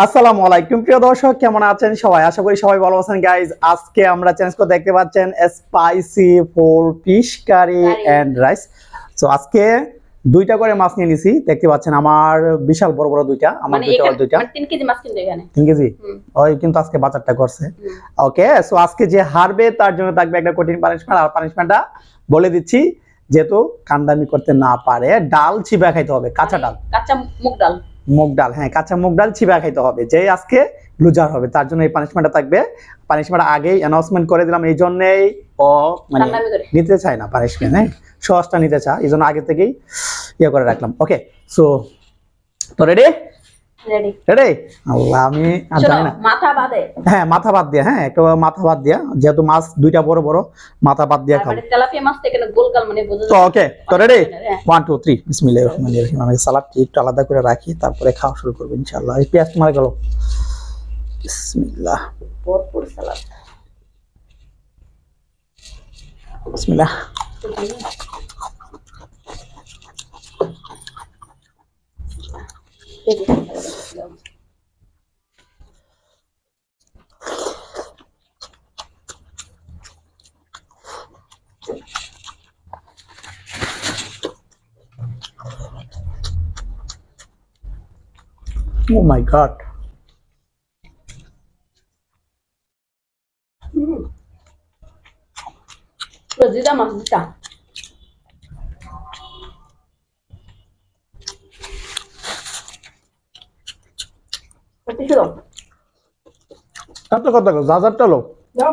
আসসালামু আলাইকুম প্রিয় দর্শক, কেমন আছেন সবাই? আশা করি সবাই ভালো আছেন গাইজ। আজকে আমরা চ্যালেঞ্জ করে দেখতে পাচ্ছেন spicy 4 piece curry and rice. So আজকে দুইটা করে মাছ নিয়ে নিছি, দেখতে পাচ্ছেন আমার বিশাল বড় বড় দুইটা, আমার মানে দুইটা আর এখানে দুইটা 3 কেজি মাছ কিনতে এখানে 3 কেজি। ওই কিন্তু আজকে বাজারটা করছে। ওকে, সো আজকে যে হারবে তার জন্য থাকবে একটা কঠিন পানিশমেন্ট। আর পানিশমেন্টটা বলে দিচ্ছি, যেহেতু কান্দামি করতে না পারে, ডাল চিবা খাইতে হবে, কাঁচা ডাল, কাঁচা মুগ ডাল। মুগ ডাল, হ্যাঁ কাঁচা মুগ ডাল চিবা খাইতে হবে। যে আজকে লুজার হবে তার জন্য এই পানিশমেন্টটা থাকবে। পানিশমেন্ট আগেই অ্যানাউন্সমেন্ট করে দিলাম, এই জন্যই ও মানে কান্দামি করে নিতে চায় না পানিশমেন্ট, হ্যাঁ সহজটা নিতে চায়, এই জন্য আগে থেকেই ইয়ে করে রাখলাম। ওকে, সো তো রেডি রেডি। রেডি। আল্লাহ, আমি আর শোনো, জানি না। মাথা বাদে। হ্যাঁ মাথা বাদ দিয়া, হ্যাঁ একটু মাথা বাদ দিয়া, যেহেতু মাছ দুইটা বড় বড়, মাথা বাদ দিয়া আর খাবো। মানে তেলাপিয়া মাছটা এখানে গোলগাল মানে বোঝা তো যায়। ওকে, তো রেডি, হ্যাঁ। 1 2 3 বিসমিল্লাহির রহমানির রহিম। আমি সালাদটি একটু আলাদা করে রাখি, তারপরে খাওয়া শুরু করবো ইনশাআল্লাহ। এই পেঁয়াজ মারা গেল, বিসমিল্লাহ ভরপুর সালাদ। বিসমিল্লাহ। Oh my god. জিরা মাছ দিতা। কত ছিল? কত কত হাজারটা লোক। দাও।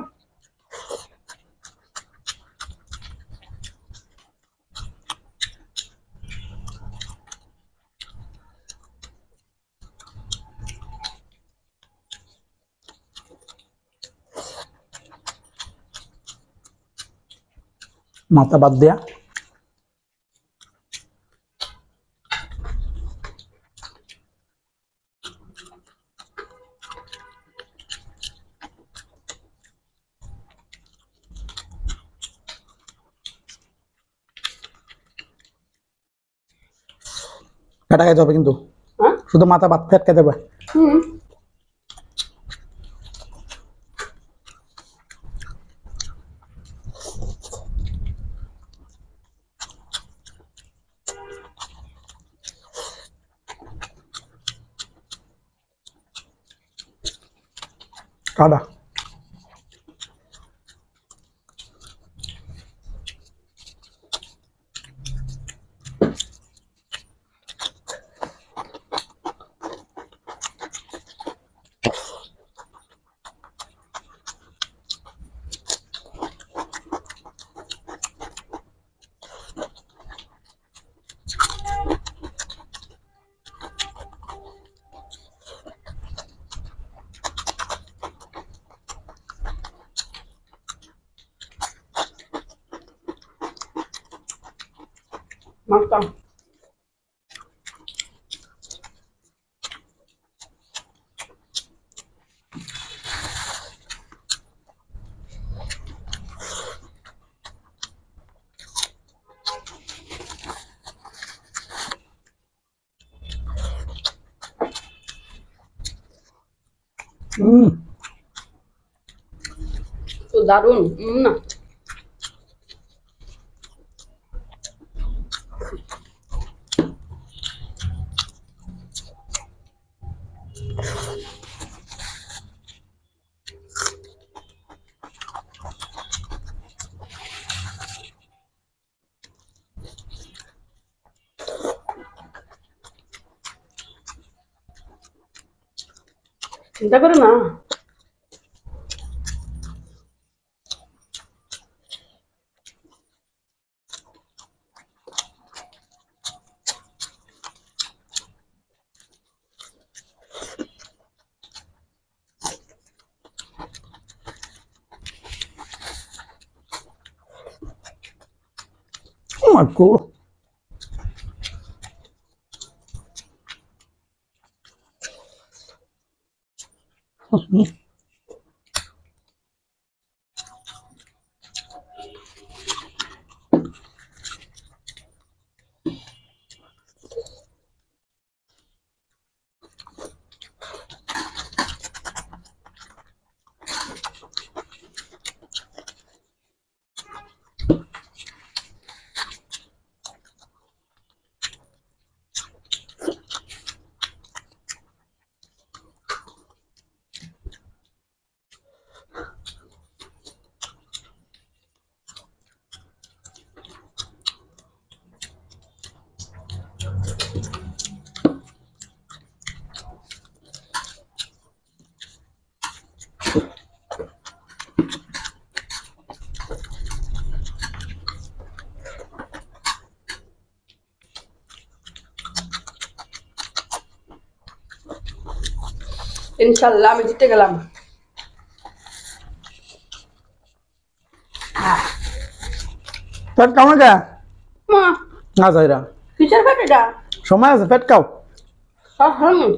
মাথা বাদ দিয়া কাটা খাইতে হবে কিন্তু, হ্যাঁ শুধু মাথা বাদ ফেট খাইতে হবে। কাটা মাছটা তো দারুণ না। চিন্তা করো না। Oh my god. ইনশাল্লাহ আমি জিতে গেলাম। পেট কেমন কে মা না যাইরা কিসের পেট এটা? সময় আছে পেট খাও। হুম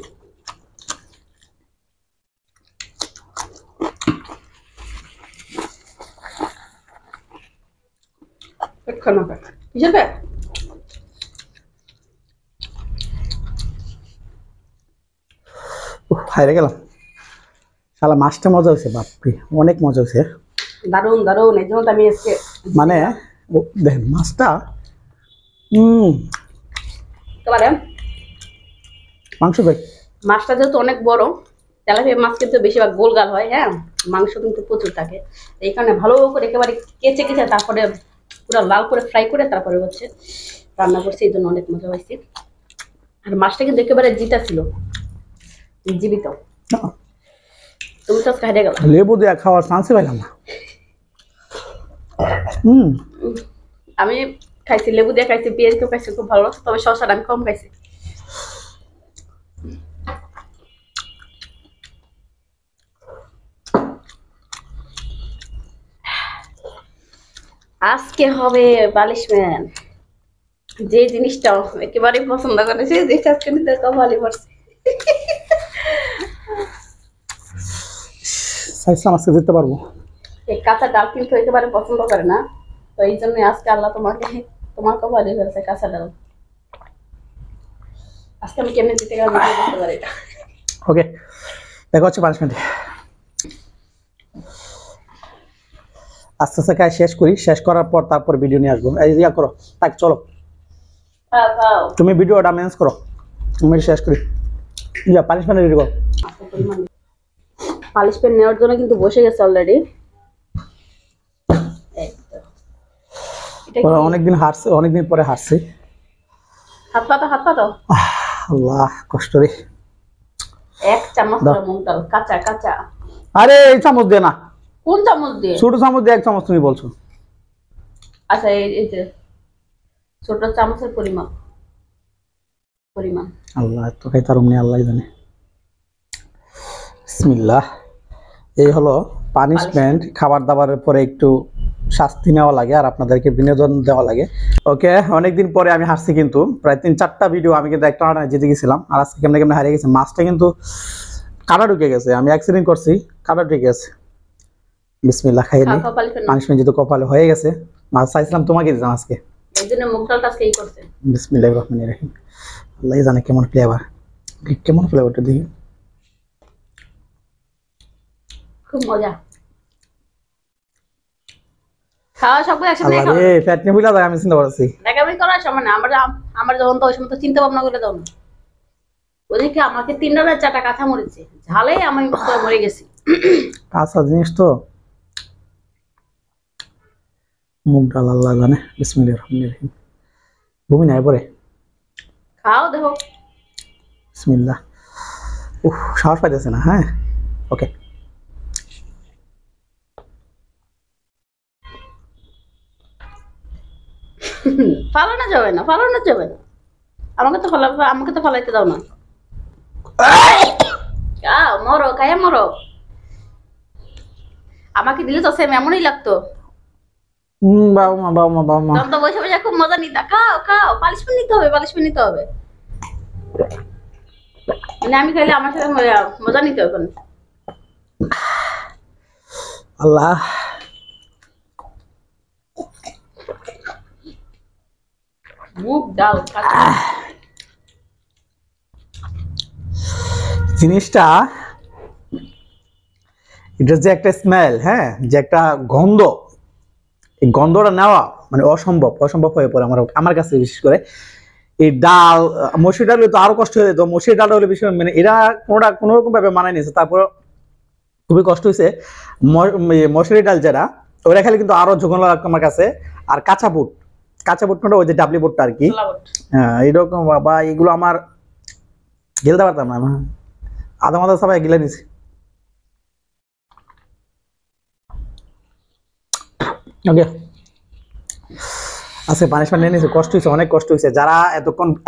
পেট খানা পেট কিসের পেট? হাইরে গেলাম। শালা মাছটা মজা হয়েছে, বাপরে অনেক মজা হয়েছে। দারুন দারুন, এই জন্য তো আমি আজকে মানে দেখেন মাছটা একেবারে মাংস দেখ মাছটা যেহেতু অনেক বড়, তেলাপিয়া মাছ কিন্তু বেশিরভাগ গোলগাল হয়, হ্যাঁ মাংস কিন্তু প্রচুর থাকে, এই কারণে ভালো করে একেবারে কেচে কেচে তারপরে পুরো লাল করে ফ্রাই করে তারপরে হচ্ছে রান্না করছি, এই জন্য অনেক মজা হয়েছে। আর মাছটা কিন্তু একেবারে জিতা ছিল, জীবিত। তুমি তো আজকে হেরে গেল। লেবু দিয়ে খাওয়ার চান্সই পাইলাম না। আমি খাইছি লেবু দিয়ে খাইছি, পেঁয়াজ দিয়ে খাইছি, খুব ভালো, তবে শসাটা আমি কম খাইছি। আজকে হবে পালিশমেন্ট, যে জিনিসটা একেবারে পছন্দ করে সেই জিনিসটা আজকে নিতে কপালি পড়ছে। চাইছিলাম আজকে দিতে পারবো। এই কাঁচা ডাল কিন্তু একেবারে পছন্দ করে না, তো এই জন্য আজকে আল্লাহ তোমাকে তোমার কপালে ফেলছে কাঁচা ডাল। আজকে আমি কেমনে দিতে গেলাম বুঝতে পারি না। ওকে দেখা হচ্ছে পানিশমেন্টে। আস্তে আস্তে কাজ শেষ করি, শেষ করার পর তারপর ভিডিও নিয়ে আসবো। এই ইয়া করো, তাক চলো তুমি ভিডিওটা ম্যানেজ করো, তুমি শেষ করি। ইয়া পানিশমেন্ট রেডি করো। পালিশমেন্ট নেওয়ার জন্য কিন্তু বসে গেছে অলরেডি। অনেকদিন হারছে, অনেকদিন পরে হারছি। হাত পাতো হাত পাতো। আল্লাহ কষ্ট রে। এক চামচ মুগ ডাল কাঁচা কাঁচা। আরে এই চামচ দিয়ে না। কোন চামচ দিয়ে? ছোট চামচ দিয়ে, এক চামচ তুমি বলছো। আচ্ছা এই যে ছোট চামচের পরিমাণ। আল্লাহ তো খাইতারুম নি, আল্লাহ জানে। বিসমিল্লাহ। এই হলো পানিশমেন্ট। খাবার দাবারের পরে একটু শাস্তি নেওয়া লাগে আর আপনাদেরকে বিনোদন দেওয়া লাগে। ওকে, অনেকদিন পরে আমি হারছি, কিন্তু প্রায় 3-4টা ভিডিও আমি কিন্তু একটা জিতে গেছিলাম, আর আজকে কেমনে কেমনে হারিয়ে গেছে। মাছটা কিন্তু কাটা ঢুকে গেছে, আমি অ্যাক্সিডেন্ট করছি, কাটা ঢুকে গেছে। বিসমিল্লাহ খাই নি। পানিশমেন্ট যেহেতু কপালে হয়ে গেছে, মাছ চাইছিলাম তোমাকে দিতাম আজকে, এই জন্য মুগ ডালটা আজকে এই করছে। বিসমিল্লাহির রহমানির রহিম। আল্লাহ জানে কেমন ফ্লেভার, কেমন ফ্লেভারটা দেখি। খুব মজা। খাওয়া সবগুলো একসাথে আল্লাহ রে, পেট নিয়ে বুঝলা যায়, আমি চিন্তা করছি। দেখাবি করার সময় না, আমার যখন তো ওই সময় তো চিন্তা ভাবনা করে দাও না। ওদিকে আমাকে 3-4টা কাঁচা মরেছে, ঝালে আমি মরে গেছি। কাঁচা জিনিস তো, মুগ ডাল আল্লাহ জানে। বিসমিল্লাহির রহমানির রহিম। ভূমি নাই পরে, খাও দেখো। বিসমিল্লাহ। উফ, সাহস পাইতেছে না। হ্যাঁ ওকে। ফালানো যাবে না, ফালানো যাবে না। আমাকে তো ফালাইতে দাও না। মরো খাইয়া মরো। আমাকে দিলে তো সেম এমনই লাগতো। বাবা মা বাবা মা বাবা মা। তখন তো বসে বসে খুব মজা নিতা। খাও খাও, পালিশমেন্ট নিতে হবে, পালিশমেন্ট নিতে হবে। মানে আমি খাইলে আমার সাথে মজা নিতে হবে। আল্লাহ মুগ ডাল জিনিসটা, এটা যে একটা স্মেল, হ্যাঁ যে একটা গন্ধ, এই গন্ধটা নেওয়া মানে অসম্ভব হয়ে পড়ে আমার কাছে। বিশেষ করে এই ডাল, মসুর ডাল হলে তো আরো কষ্ট হয়ে যেত। মসুর ডালটা হলে বেশি মানে এরা কোনো রকম ভাবে মানায় নিয়েছে, তারপর খুবই কষ্ট হয়েছে। মসুরি ডাল যেটা, ওরা খেলে কিন্তু আরো ঝোঁকন লাগতো আমার কাছে। আর কাঁচা বুট কোনটা, ওই যে ডাবলি বুটটা আর কি, হ্যাঁ এইরকম বাবা, এগুলো আমার গেলতে পারতাম না, আধা মাথা সবাই গিলে নিছি। ওকে, আজকে পানিশমেন্ট নিয়ে নিয়েছে, কষ্ট হয়েছে, অনেক কষ্ট হয়েছে। যারা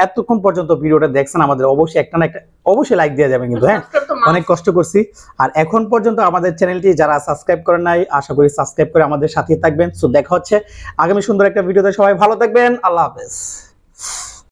এতক্ষণ পর্যন্ত ভিডিওটা দেখছেন আমাদের অবশ্যই একটা না একটা অবশ্যই লাইক দিয়ে যাবেন কিন্তু, হ্যাঁ অনেক কষ্ট করছি। আর এখন পর্যন্ত আমাদের চ্যানেলটি যারা সাবস্ক্রাইব করেন নাই, আশা করি সাবস্ক্রাইব করে আমাদের সাথেই থাকবেন। সো দেখা হচ্ছে আগামী সুন্দর একটা ভিডিওতে, সবাই ভালো থাকবেন, আল্লাহ হাফেজ।